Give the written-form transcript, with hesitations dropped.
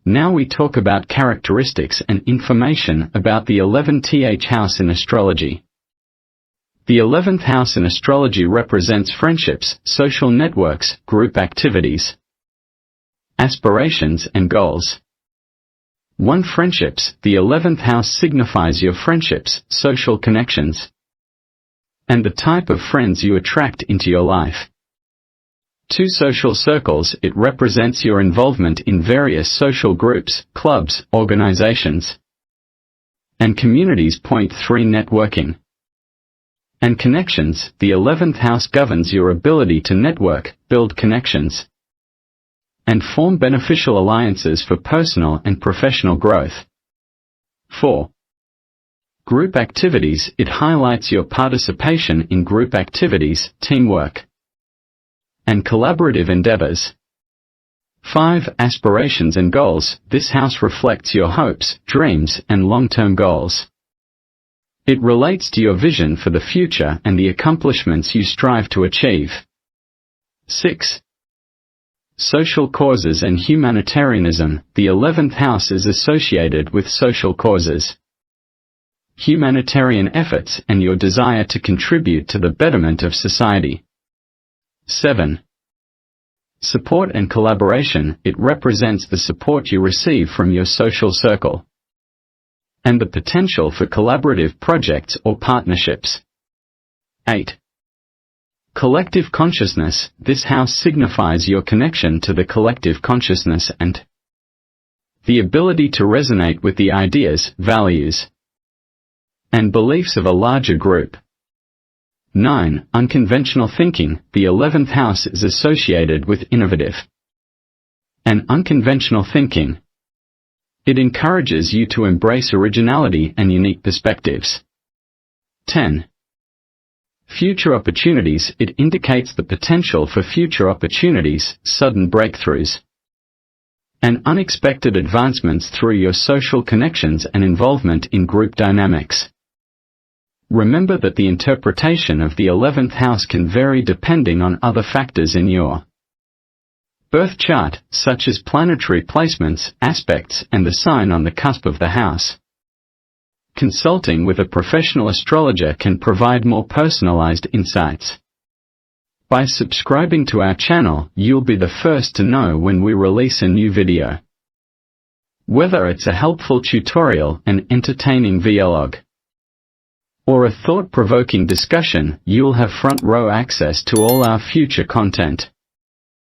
Now we talk about characteristics and information about the 11th house in astrology. The 11th house in astrology represents friendships, social networks, group activities, aspirations and goals. 1. Friendships. The 11th house signifies your friendships, social connections, and the type of friends you attract into your life. 2. Social circles. It represents your involvement in various social groups, clubs, organizations, and communities. 3. Networking and connections. The 11th house governs your ability to network, build connections, and form beneficial alliances for personal and professional growth. 4. Group activities. It highlights your participation in group activities, teamwork, and collaborative endeavors. 5. Aspirations and goals. This house reflects your hopes, dreams, and long-term goals. It relates to your vision for the future and the accomplishments you strive to achieve. 6. Social causes and humanitarianism. The 11th house is associated with social causes, humanitarian efforts, and your desire to contribute to the betterment of society. 7. Support and collaboration. It represents the support you receive from your social circle and the potential for collaborative projects or partnerships. 8. Collective consciousness. This house signifies your connection to the collective consciousness and the ability to resonate with the ideas, values, and beliefs of a larger group. 9. Unconventional thinking. The 11th house is associated with innovative and unconventional thinking. It encourages you to embrace originality and unique perspectives. 10. Future opportunities. It indicates the potential for future opportunities, sudden breakthroughs, and unexpected advancements through your social connections and involvement in group dynamics. Remember that the interpretation of the 11th house can vary depending on other factors in your birth chart, such as planetary placements, aspects, and the sign on the cusp of the house. Consulting with a professional astrologer can provide more personalized insights. By subscribing to our channel, you'll be the first to know when we release a new video. Whether it's a helpful tutorial, an entertaining vlog, or a thought-provoking discussion, you'll have front-row access to all our future content.